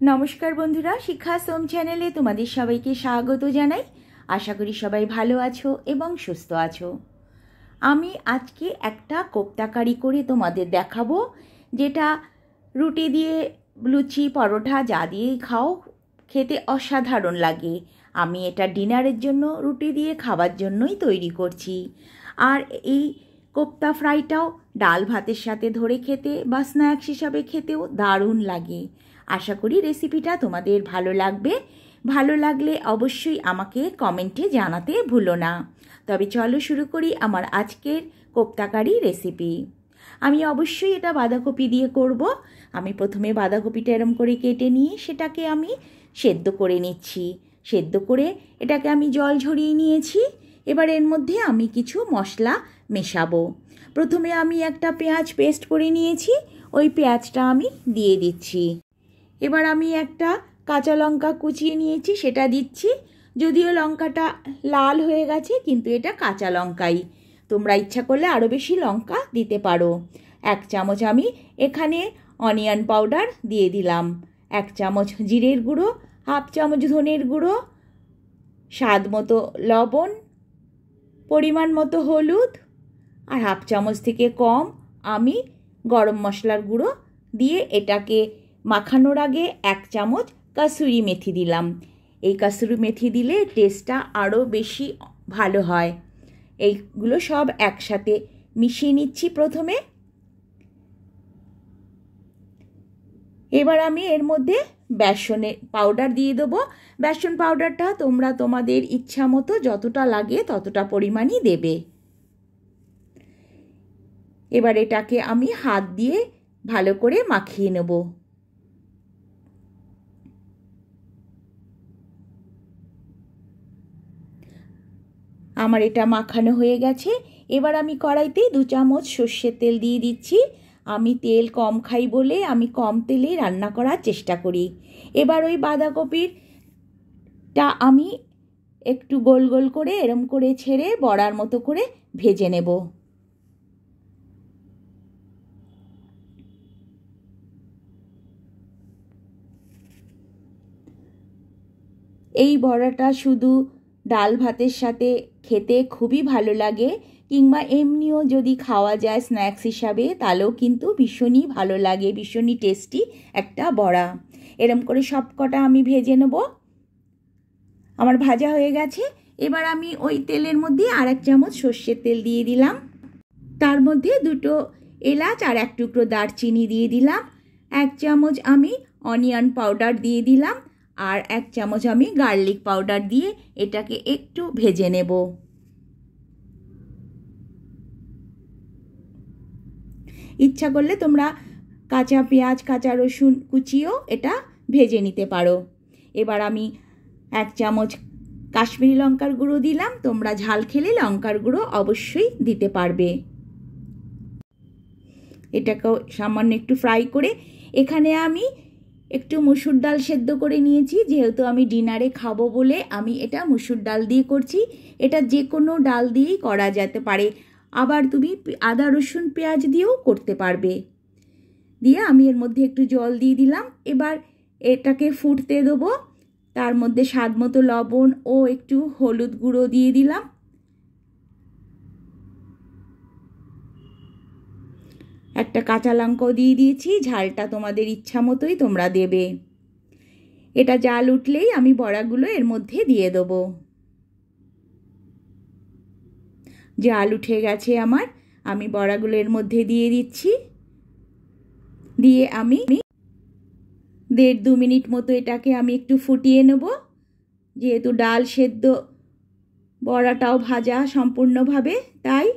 नमस्कार बंधुरा शिक्षाश्रम चैनेले तुम्हादेर सबाइके स्वागत जानाई। आशा करी सबाई भालो आछो एबं सुस्थ आछो। आमी आजके एकटा कोफ्ताकारी करे तोमादेर देखाबो, जेटा रुटी दिए लुचि परोटा जा दिए खाओ खेते असाधारण लागे। आमी एटा डिनारेर जोन्नो रुटी दिए खावार जोन्नोई तैरी करछि। आर एई कोफ्ता फ्राइटाओ डाल भातेर साथे धरे खेते बा स्नैक्स हिसाबे खेतेओ दारुण लागे। आशा करी रेसिपिटा तोमादेर भालो लागबे। भालो लागले अवश्यई आमाके कमेंटे जानाते भुलो ना। तबे चलो शुरू करी आमार आजकेर कोफ्ताकारी रेसिपि। आमी अवश्यई एटा बाँधाकपि दिए करब। आमी प्रथमे बाँधाकपिटा एरम करे केटे निये सेटाके आमी सेদ্ধ करे निচ্ছি। सेদ্ধ करे एटाके आमी जल झरिये निয়েছি। एबार एर मध्ये आमी किछु मशला मेशाबो। प्रथमे आमी एकटा पेঁয়াজ पेस्ट करे निয়েছি, ओई पेঁয়াজটা आमी दिए दिচ্ছি। এবার আমি একটা কাঁচা লঙ্কা কুচিয়ে নিয়েছি, সেটা দিচ্ছি। যদিও লঙ্কাটা লাল হয়ে গেছে, কিন্তু এটা কাঁচা লঙ্কাই। তোমরা ইচ্ছা করলে আরও বেশি লঙ্কা দিতে পারো। 1 চামচ আমি এখানে অনিয়ন পাউডার দিয়ে দিলাম, 1 চামচ জিরের গুঁড়ো, 1/2 চামচ ধনের গুঁড়ো, স্বাদ মতো লবণ, পরিমাণ মতো হলুদ, আর 1/2 চামচ থেকে কম আমি গরম মশলার গুঁড়ো দিয়ে এটাকে মাখানোর আগে 1 চামচ কাসুরি মেথি দিলাম। এই কাসুরি মেথি দিলে টেস্টটা আরও বেশি ভালো হয়। এইগুলো সব একসাথে মিশিয়ে নিচ্ছি প্রথমে। এবার আমি এর মধ্যে বেসনের পাউডার দিয়ে দেবো। বেসন পাউডারটা তোমরা তোমাদের ইচ্ছা মতো যতটা লাগে ততটা পরিমাণই দেবে। এবার এটাকে আমি হাত দিয়ে ভালো করে মাখিয়ে নেব। আমার এটা মাখানো হয়ে গেছে। এবার আমি কড়াইতে 2 চামচ সর্ষের তেল দিয়ে দিচ্ছি। আমি তেল কম খাই বলে আমি কম তেলে রান্না করার চেষ্টা করি। এবার ওই বাঁধাকপিটা আমি একটু গোল গোল করে এরম করে ছেড়ে বড়ার মতো করে ভেজে নেব। এই বড়াটা শুধু ডাল ভাতের সাথে খেতে খুবই ভালো লাগে, কিংবা এমনিও যদি খাওয়া যায় স্ন্যাক্স হিসাবে তাহলেও কিন্তু ভীষণই ভালো লাগে, ভীষণই টেস্টি একটা বড়া। এরম করে সব কটা আমি ভেজে নেব। আমার ভাজা হয়ে গেছে। এবার আমি ওই তেলের মধ্যে আর 1 চামচ সর্ষের তেল দিয়ে দিলাম। তার মধ্যে 2টো এলাচ আর 1 টুকরো দারচিনি দিয়ে দিলাম। 1 চামচ আমি অনিয়ন পাউডার দিয়ে দিলাম, আর 1 চামচ আমি গার্লিক পাউডার দিয়ে এটাকে একটু ভেজে নেব। ইচ্ছা করলে তোমরা কাঁচা পেঁয়াজ কাঁচা রসুন কুচিয়েও এটা ভেজে নিতে পারো। এবার আমি 1 চামচ কাশ্মীরি লঙ্কার গুঁড়ো দিলাম। তোমরা ঝাল খেলে লঙ্কার গুঁড়ো অবশ্যই দিতে পারবে। এটাকেও সামান্য একটু ফ্রাই করে এখানে আমি একটু মসুর ডাল সেদ্ধ করে নিয়েছি। যেহেতু আমি ডিনারে খাবো বলে আমি এটা মসুর ডাল দিয়ে করছি। এটা যে কোনো ডাল দিয়েই করা যেতে পারে, আবার তুমি আদা রসুন পেঁয়াজ দিয়েও করতে পারবে। দিয়ে আমি এর মধ্যে একটু জল দিয়ে দিলাম। এবার এটাকে ফুটতে দেবো। তার মধ্যে স্বাদ মতো লবণ ও একটু হলুদ গুঁড়ো দিয়ে দিলাম। একটা কাঁচা লঙ্কাও দিয়ে দিয়েছি। ঝালটা তোমাদের ইচ্ছা মতোই তোমরা দেবে। এটা জাল উঠলেই আমি বড়াগুলো এর মধ্যে দিয়ে দেবো। জাল উঠে গেছে আমার, আমি বড়াগুলো এর মধ্যে দিয়ে দিচ্ছি। দিয়ে আমি 1.5-2 মিনিট মতো এটাকে আমি একটু ফুটিয়ে নেব। যেহেতু ডাল সেদ্ধ বড়াটাও ভাজা সম্পূর্ণভাবে, তাই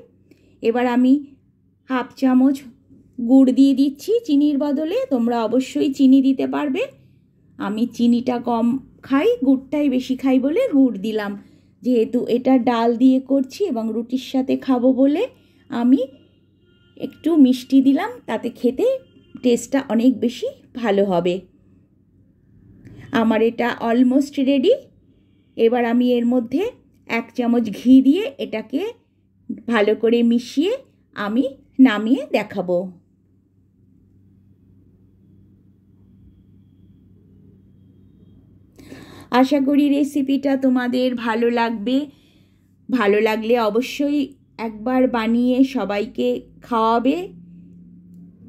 এবার আমি 1/2 চামচ গুড় দিয়ে দিচ্ছি চিনির বদলে। তোমরা অবশ্যই চিনি দিতে পারবে। আমি চিনিটা কম খাই, গুড়টাই বেশি খাই বলে গুড় দিলাম। যেহেতু এটা ডাল দিয়ে করছি এবং রুটির সাথে খাবো বলে আমি একটু মিষ্টি দিলাম, তাতে খেতে টেস্টটা অনেক বেশি ভালো হবে। আমার এটা অলমোস্ট রেডি। এবার আমি এর মধ্যে 1 চামচ ঘি দিয়ে এটাকে ভালো করে মিশিয়ে আমি নামিয়ে দেখাবো। আশা করি রেসিপিটা তোমাদের ভালো লাগবে। ভালো লাগলে অবশ্যই একবার বানিয়ে সবাইকে খাওয়াবে।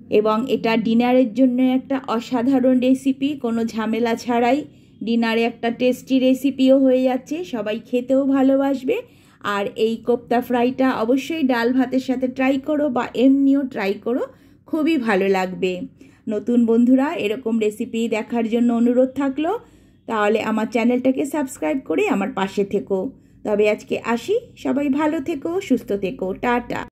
এবং এটা ডিনারের জন্য একটা অসাধারণ রেসিপি, কোনো ঝামেলা ছাড়াই ডিনারে একটা টেস্টি রেসিপিও হয়ে যাচ্ছে, সবাই খেতেও ভালোবাসবে। আর এই কোপ্তা ফ্রাইটা অবশ্যই ডাল ভাতের সাথে ট্রাই করো বা এমনিও ট্রাই করো, খুবই ভালো লাগবে। নতুন বন্ধুরা এরকম রেসিপি দেখার জন্য অনুরোধ থাকলো, তাহলে আমার চ্যানেলটাকে সাবস্ক্রাইব করে আমার পাশে থেকো। তবে আজকে আসি, সবাই ভালো থেকো, সুস্থ থেকো, টাটা।